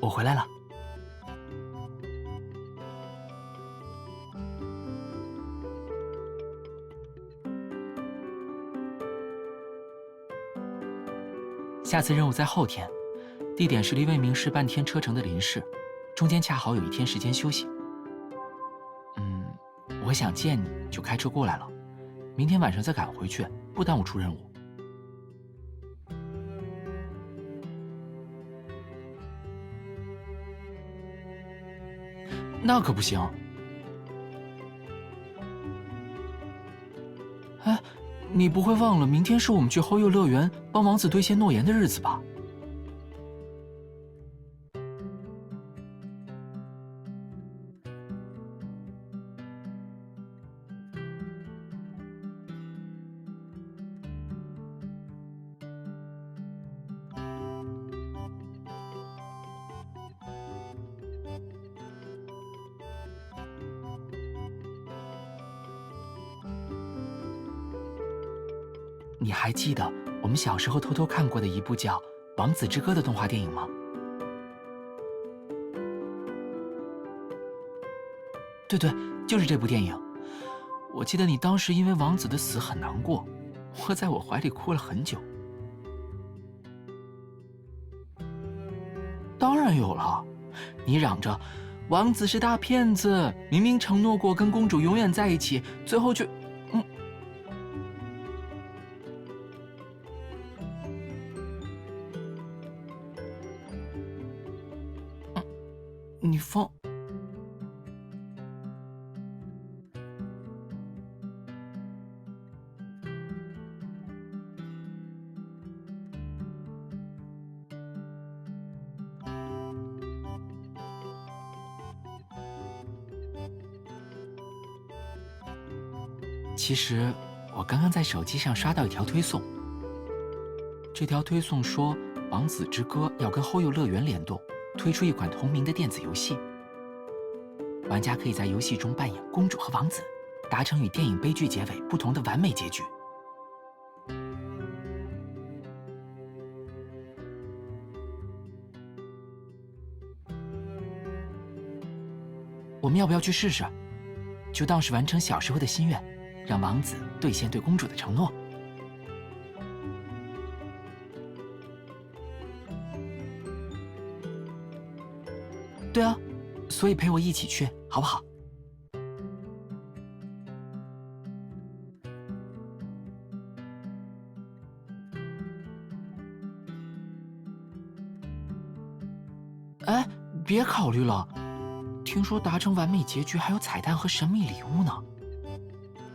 我回来了。下次任务在后天，地点是离未名市半天车程的林市，中间恰好有1天时间休息。我想见你，就开车过来了。明天晚上再赶回去，不耽误出任务。那可不行。哎，你不会忘了明天是我们去后右乐园帮王子兑现诺言的日子吧？你还记得我们小时候偷偷看过的一部叫《王子之歌》的动画电影吗？对对，就是这部电影。我记得你当时因为王子的死很难过，窝在我怀里哭了很久。当然有了，你嚷着王子是大骗子，明明承诺过跟公主永远在一起，最后却……你疯？其实我刚刚在手机上刷到一条推送，这条推送说《王子之歌》要跟后右乐园联动，推出一款同名的电子游戏。玩家可以在游戏中扮演公主和王子，达成与电影悲剧结尾不同的完美结局。我们要不要去试试？就当是完成小时候的心愿，让王子兑现对公主的承诺。对啊，所以陪我一起去，好不好？哎，别考虑了，听说达成完美结局还有彩蛋和神秘礼物呢，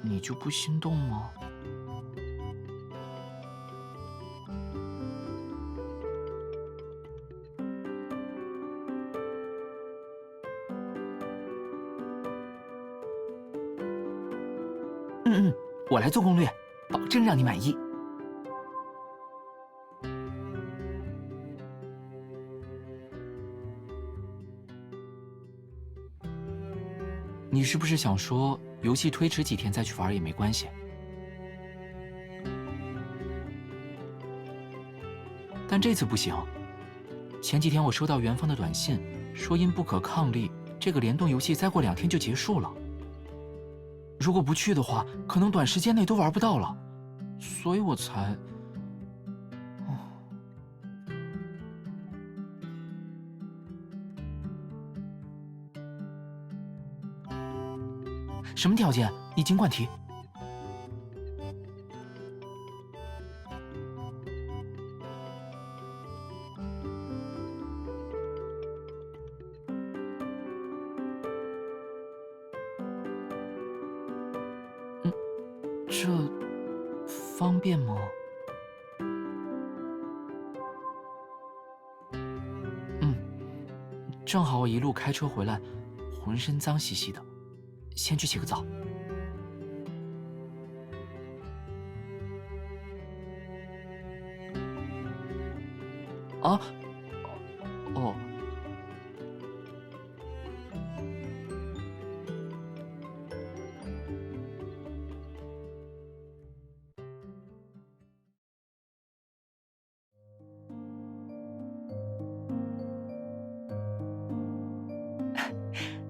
你就不心动吗？我来做攻略，保证让你满意。你是不是想说游戏推迟几天再去玩也没关系？但这次不行。前几天我收到元芳的短信，说因不可抗力，这个联动游戏再过2天就结束了。如果不去的话，可能短时间内都玩不到了，所以我才……什么条件？你尽管提。这方便吗？正好我一路开车回来，浑身脏兮兮的，先去洗个澡。啊，哦，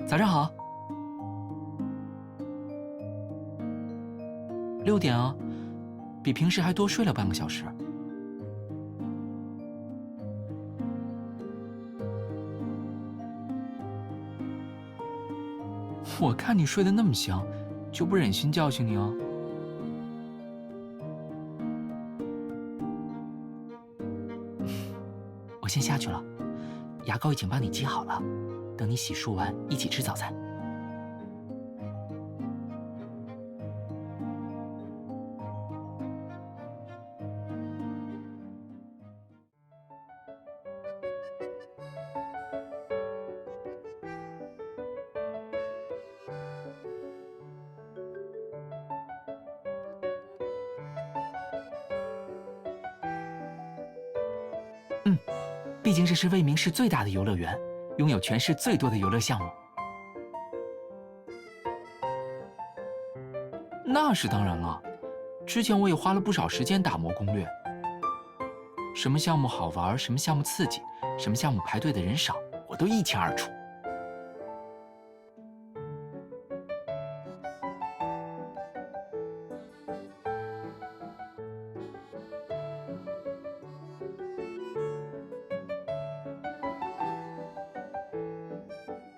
早上好。6点啊，比平时还多睡了半个小时。我看你睡得那么香，就不忍心叫醒你哦。我先下去了，牙膏已经帮你挤好了，等你洗漱完一起吃早餐。毕竟这是魏明市最大的游乐园，拥有全市最多的游乐项目。那是当然了，之前我也花了不少时间打磨攻略。什么项目好玩，什么项目刺激，什么项目排队的人少，我都一清二楚。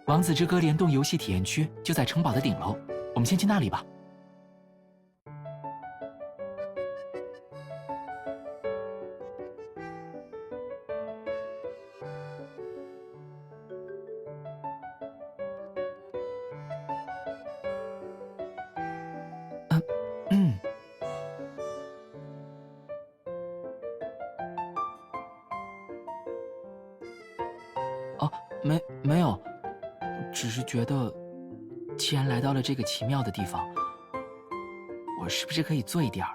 王子之歌联动游戏体验区就在城堡的顶楼，我们先去那里吧。哦，没有。只是觉得，既然来到了这个奇妙的地方，我是不是可以做一点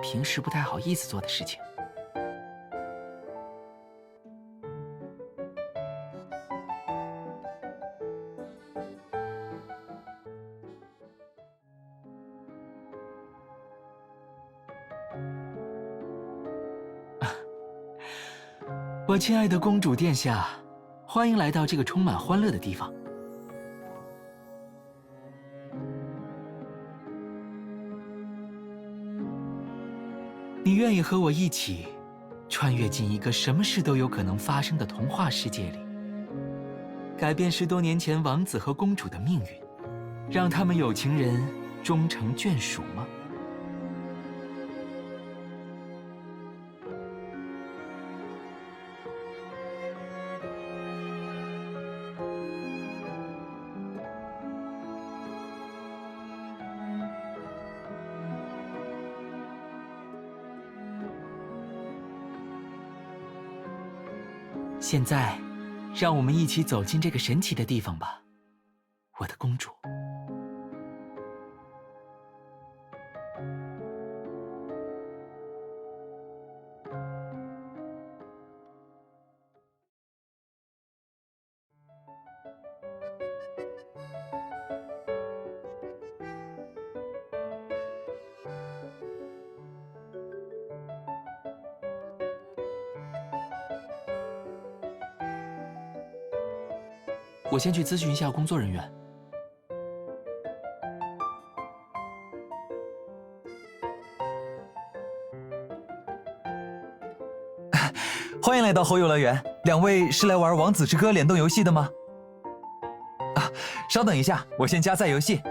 平时不太好意思做的事情？我亲爱的公主殿下，欢迎来到这个充满欢乐的地方。你愿意和我一起穿越进一个什么事都有可能发生的童话世界里，改变10多年前王子和公主的命运，让他们有情人终成眷属吗？现在，让我们一起走进这个神奇的地方吧，我的公主。我先去咨询一下工作人员。欢迎来到猴游乐园，两位是来玩王子之歌联动游戏的吗？啊，稍等一下，我先加载游戏。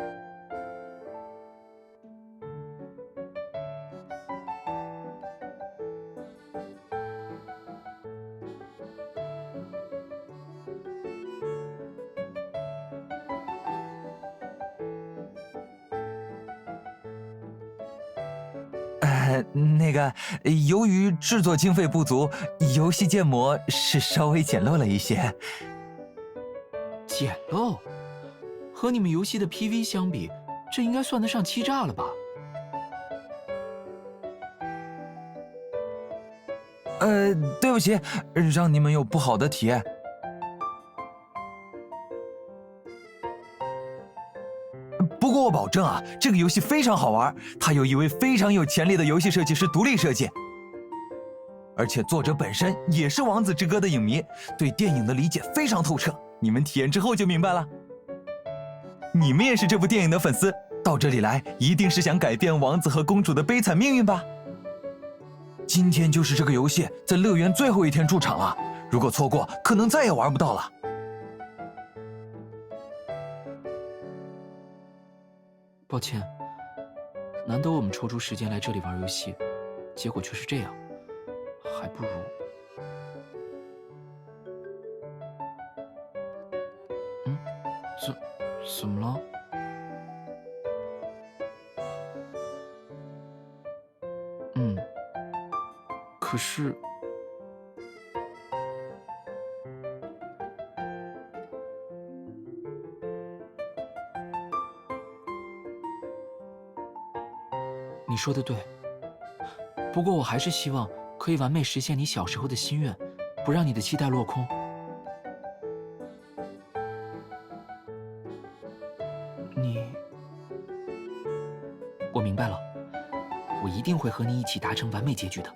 那个，由于制作经费不足，游戏建模是稍微简陋了一些。简陋？和你们游戏的 PV 相比，这应该算得上欺诈了吧？对不起，让你们有不好的体验。不过我保证啊，这个游戏非常好玩，它由一位非常有潜力的游戏设计师独立设计，而且作者本身也是《王子之歌》的影迷，对电影的理解非常透彻，你们体验之后就明白了。你们也是这部电影的粉丝，到这里来一定是想改变王子和公主的悲惨命运吧？今天就是这个游戏在乐园最后一天驻场了，如果错过，可能再也玩不到了。抱歉，难得我们抽出时间来这里玩游戏，结果却是这样，还不如……怎么了？可是……你说的对，不过我还是希望可以完美实现你小时候的心愿，不让你的期待落空。我明白了，我一定会和你一起达成完美结局的。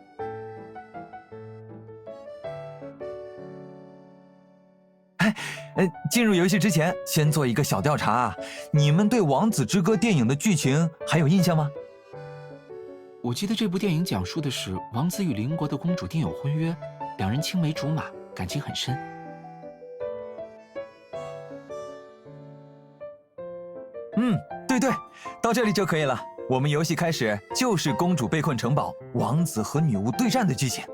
进入游戏之前，先做一个小调查啊，你们对《王子之歌》电影的剧情还有印象吗？我记得这部电影讲述的是王子与邻国的公主订有婚约，两人青梅竹马，感情很深。对，到这里就可以了。我们游戏开始就是公主被困城堡，王子和女巫对战的剧情。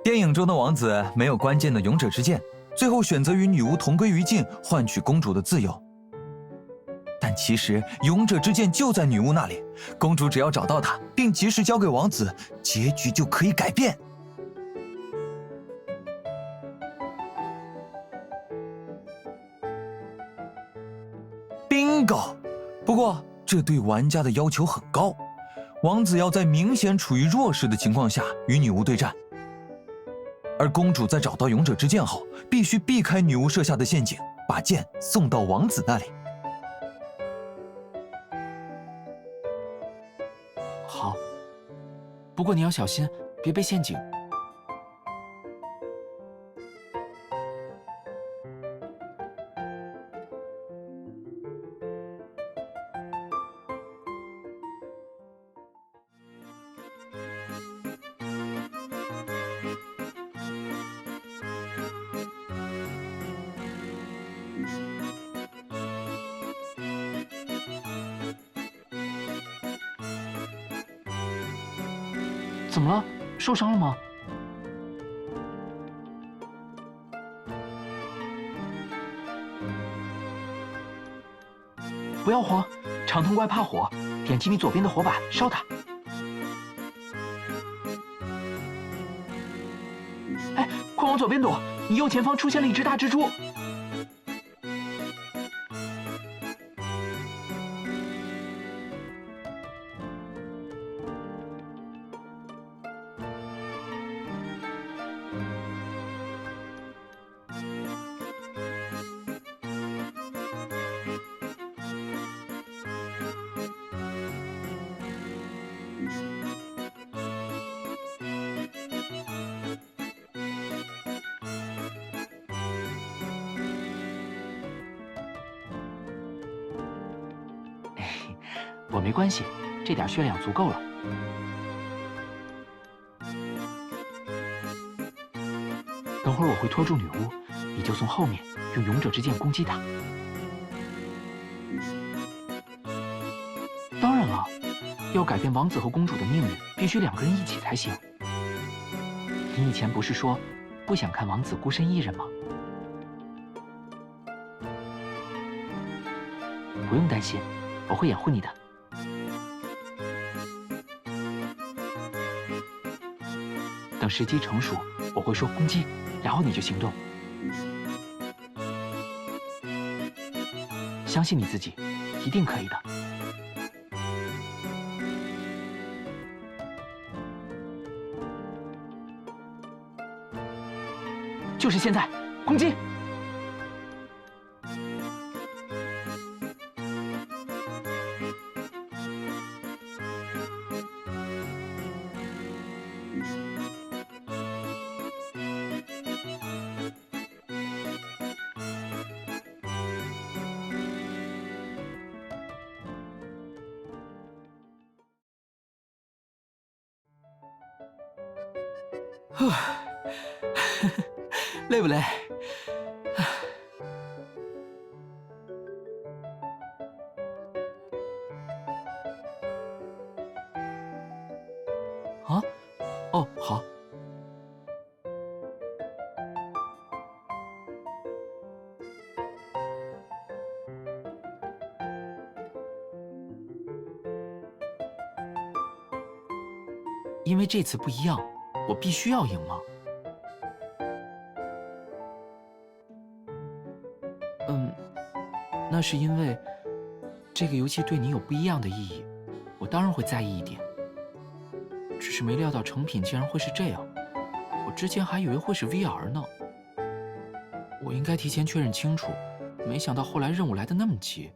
电影中的王子没有关键的勇者之剑，最后选择与女巫同归于尽，换取公主的自由。但其实勇者之剑就在女巫那里，公主只要找到它，并及时交给王子，结局就可以改变。bingo！ 不过这对玩家的要求很高，王子要在明显处于弱势的情况下与女巫对战，而公主在找到勇者之剑后，必须避开女巫设下的陷阱，把剑送到王子那里。好，不过你要小心，别被陷阱。怎么了？受伤了吗？不要慌，长痛怪怕火，点击你左边的火把，烧它。哎，快往左边躲！你右前方出现了一只大蜘蛛。我没关系，这点血量足够了。等会儿我会拖住女巫，你就从后面用勇者之剑攻击她。当然了，要改变王子和公主的命运，必须两个人一起才行。你以前不是说不想看王子孤身一人吗？不用担心，我会掩护你的。等时机成熟，我会说攻击，然后你就行动。相信你自己，一定可以的。就是现在，攻击！累不累？啊？哦，好。因为这次不一样，我必须要赢吗？那是因为这个游戏对你有不一样的意义，我当然会在意一点。只是没料到成品竟然会是这样，我之前还以为会是 VR 呢。我应该提前确认清楚，没想到后来任务来得那么急。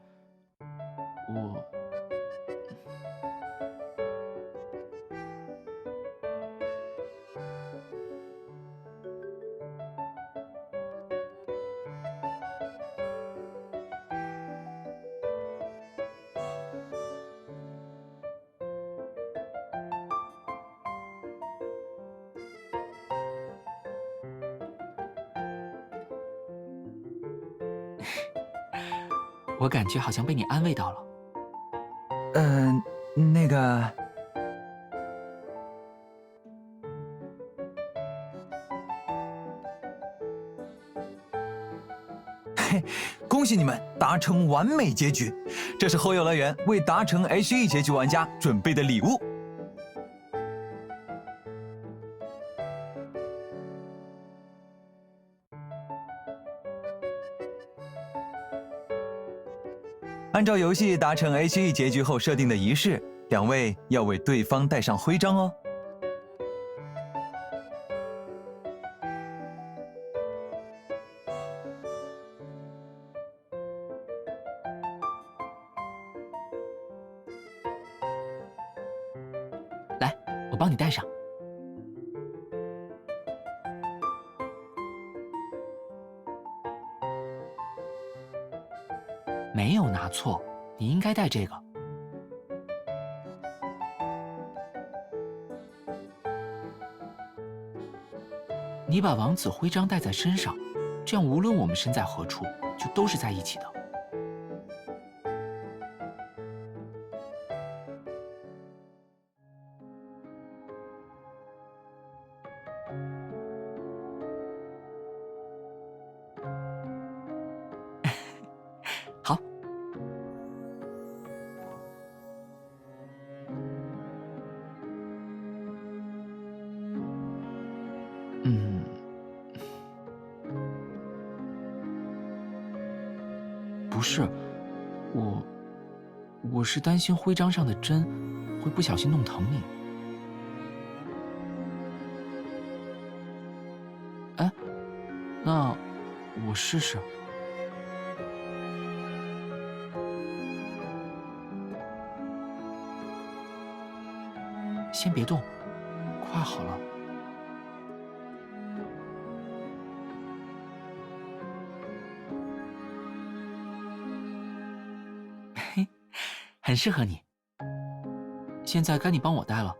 我感觉好像被你安慰到了。那个，嘿，恭喜你们达成完美结局，这是后游乐园为达成 HE 结局玩家准备的礼物。按照游戏达成 HE 结局后设定的仪式，两位要为对方戴上徽章哦。来，我帮你戴上。没有拿错，你应该戴这个。你把王子徽章戴在身上，这样无论我们身在何处，就都是在一起的。好。不是，我是担心徽章上的针会不小心弄疼你。哎，那我试试。先别动，快好了。很适合你。现在该你帮我戴了。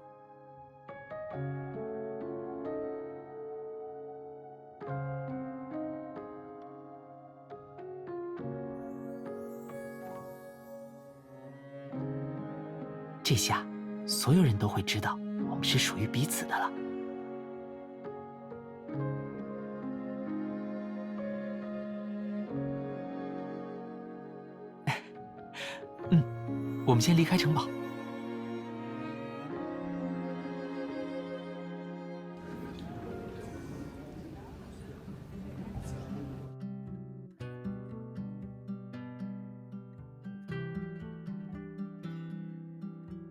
这下，所有人都会知道我们是属于彼此的了。我们先离开城堡。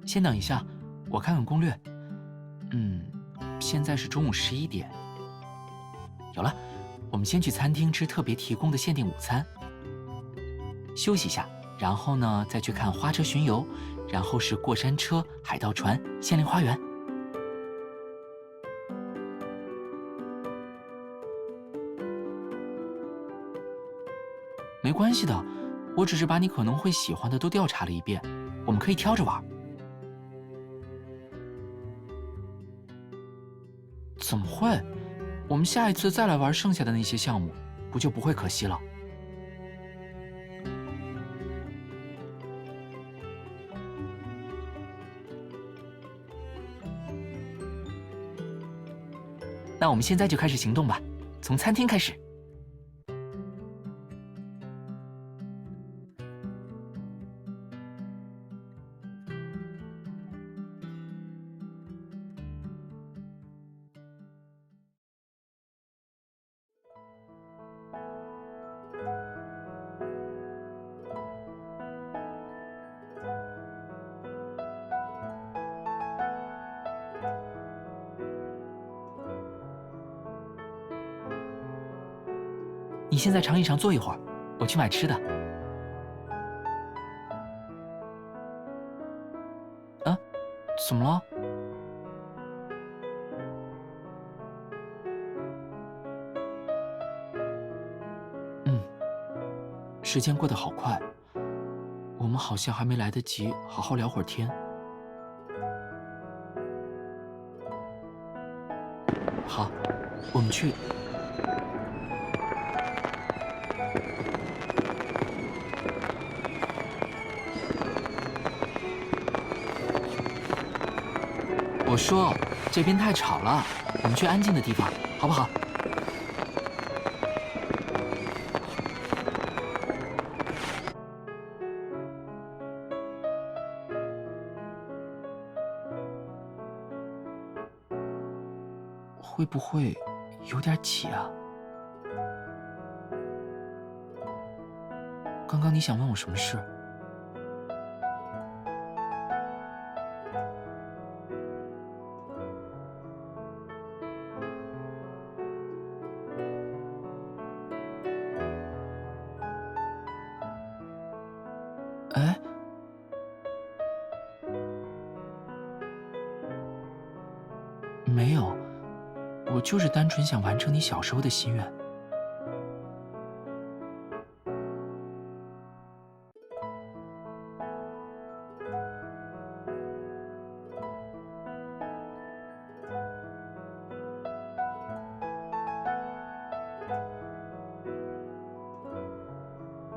先等一下，我看看攻略。现在是中午11点。有了，我们先去餐厅吃特别提供的限定午餐，休息一下。然后呢，再去看花车巡游，然后是过山车、海盗船、仙灵花园。没关系的，我只是把你可能会喜欢的都调查了一遍，我们可以挑着玩。怎么会？我们下一次再来玩剩下的那些项目，不就不会可惜了？那我们现在就开始行动吧，从餐厅开始。你现在尝一尝，坐一会儿，我去买吃的。啊，怎么了？时间过得好快，我们好像还没来得及好好聊会儿天。好，我们去。我说，这边太吵了，我们去安静的地方，好不好？会不会有点挤啊？刚刚你想问我什么事？哎，没有，我就是单纯想完成你小时候的心愿。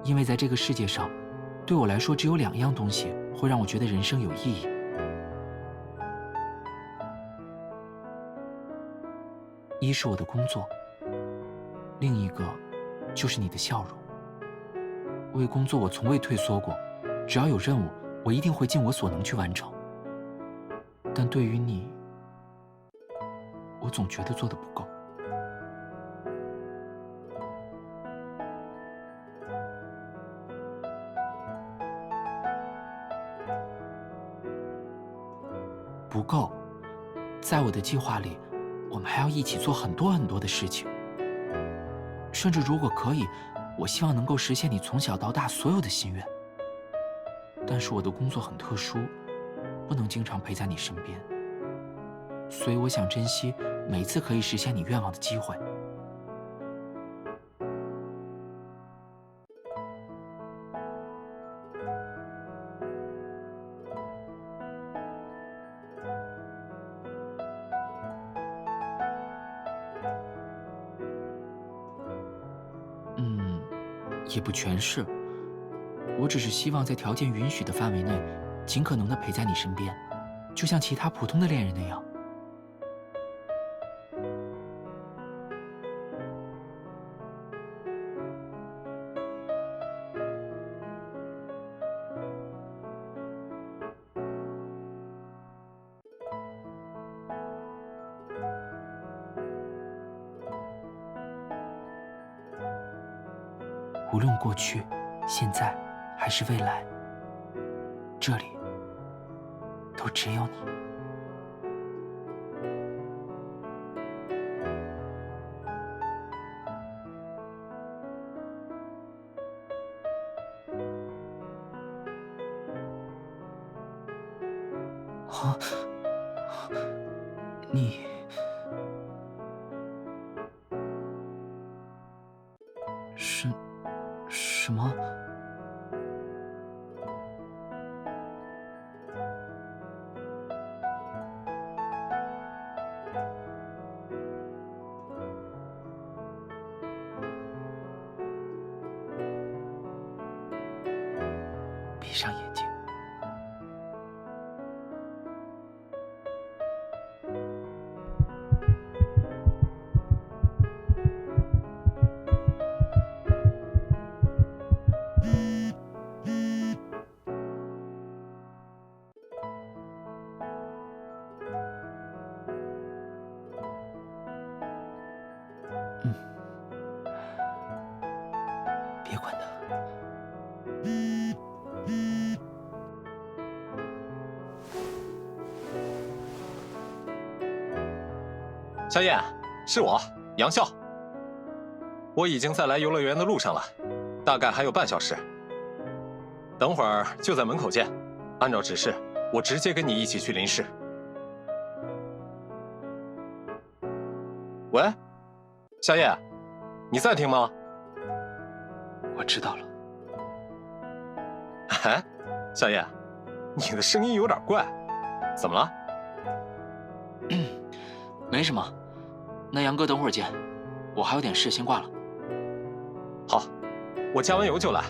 因为在这个世界上，对我来说只有2样东西会让我觉得人生有意义。一是我的工作，另一个就是你的笑容。为工作我从未退缩过，只要有任务，我一定会尽我所能去完成。但对于你，我总觉得做得不够。不够，在我的计划里，我们还要一起做很多很多的事情。甚至如果可以，我希望能够实现你从小到大所有的心愿。但是我的工作很特殊，不能经常陪在你身边，所以我想珍惜每次可以实现你愿望的机会。也不全是，我只是希望在条件允许的范围内，尽可能的陪在你身边，就像其他普通的恋人那样。无论过去、现在还是未来，这里都只有你。啊，你什么？上眼睛。别管他。小野，是我，杨笑。我已经在来游乐园的路上了，大概还有半小时。等会儿就在门口见。按照指示，我直接跟你一起去林市。喂，小野，你在听吗？我知道了。哎，小野，你的声音有点怪，怎么了？没什么，那杨哥等会儿见，我还有点事，先挂了。好，我加完油就来。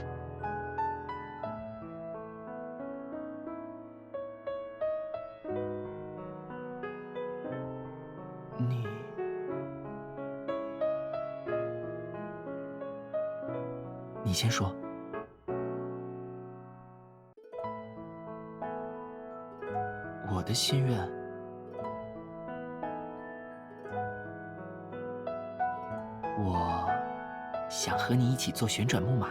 你先说。我的心愿，我想和你一起坐旋转木马。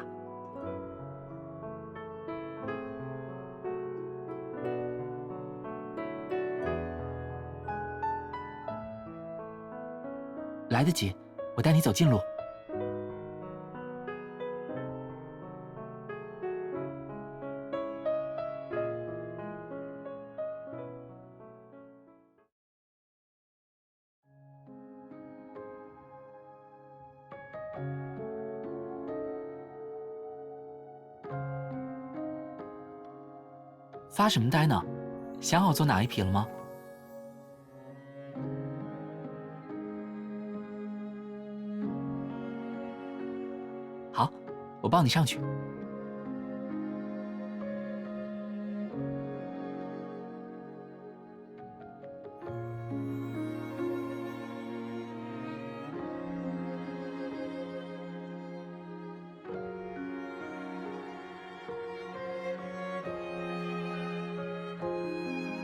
来得及，我带你走近路。发什么呆呢？想好坐哪一匹了吗？好，我抱你上去。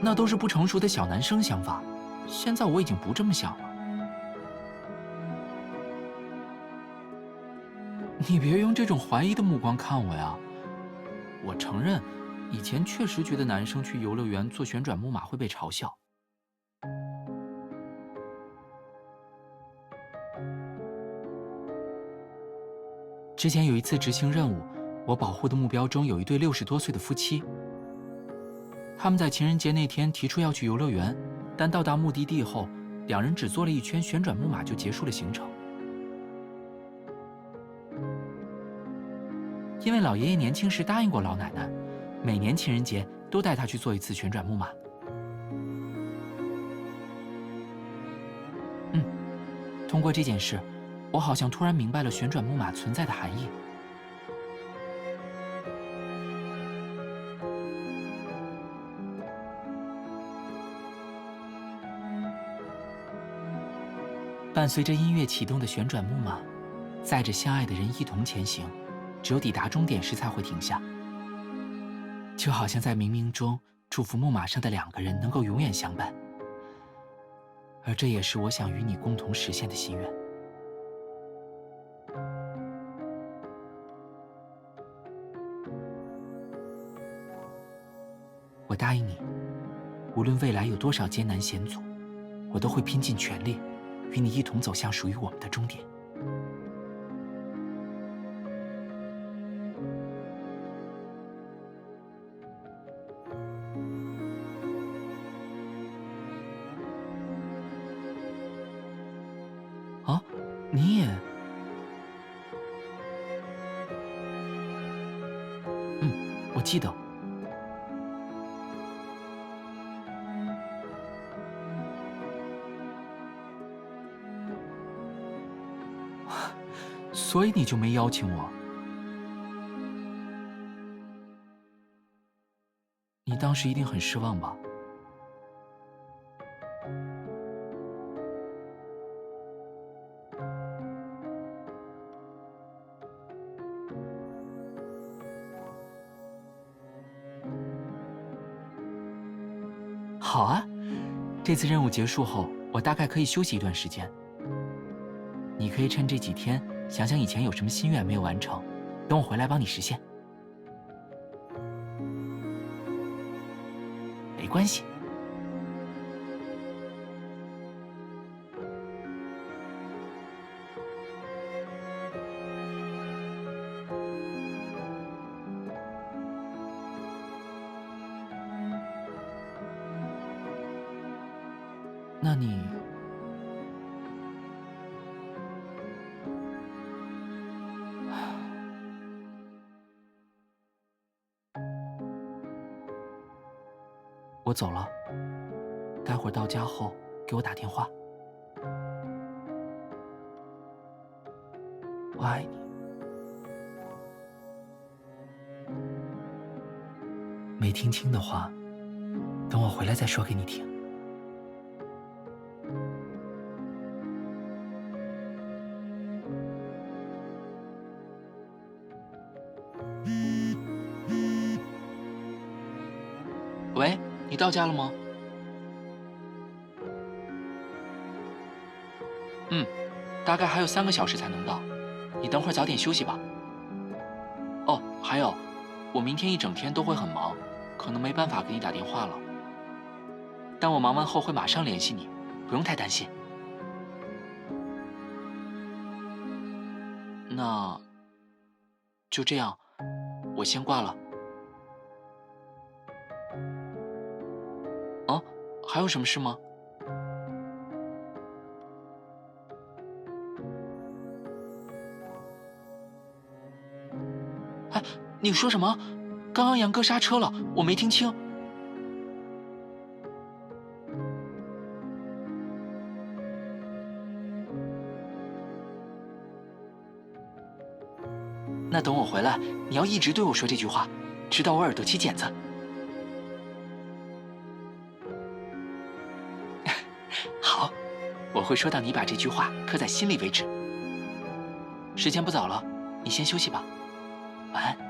那都是不成熟的小男生想法，现在我已经不这么想了。你别用这种怀疑的目光看我呀。我承认，以前确实觉得男生去游乐园坐旋转木马会被嘲笑。之前有一次执行任务，我保护的目标中有一对60多岁的夫妻。他们在情人节那天提出要去游乐园，但到达目的地后，两人只坐了一圈旋转木马就结束了行程。因为老爷爷年轻时答应过老奶奶，每年情人节都带她去坐一次旋转木马。通过这件事，我好像突然明白了旋转木马存在的含义。伴随着音乐启动的旋转木马，载着相爱的人一同前行，只有抵达终点时才会停下。就好像在冥冥中祝福木马上的两个人能够永远相伴，而这也是我想与你共同实现的心愿。我答应你，无论未来有多少艰难险阻，我都会拼尽全力与你一同走向属于我们的终点。啊，你也……我记得。所以你就没邀请我？当时一定很失望吧？好啊，这次任务结束后，我大概可以休息一段时间。你可以趁这几天想想以前有什么心愿没有完成，等我回来帮你实现。没关系。那你我走了，待会儿到家后给我打电话。我爱你。没听清的话，等我回来再说给你听。喂，你到家了吗？大概还有3个小时才能到，你等会儿早点休息吧。哦，还有，我明天一整天都会很忙，可能没办法给你打电话了。但我忙完后会马上联系你，不用太担心。那就这样，我先挂了。哦，还有什么事吗？哎，你说什么？刚刚杨哥刹车了，我没听清。那等我回来，你要一直对我说这句话，直到我耳朵起茧子。好，我会说到你把这句话刻在心里为止。时间不早了，你先休息吧，晚安。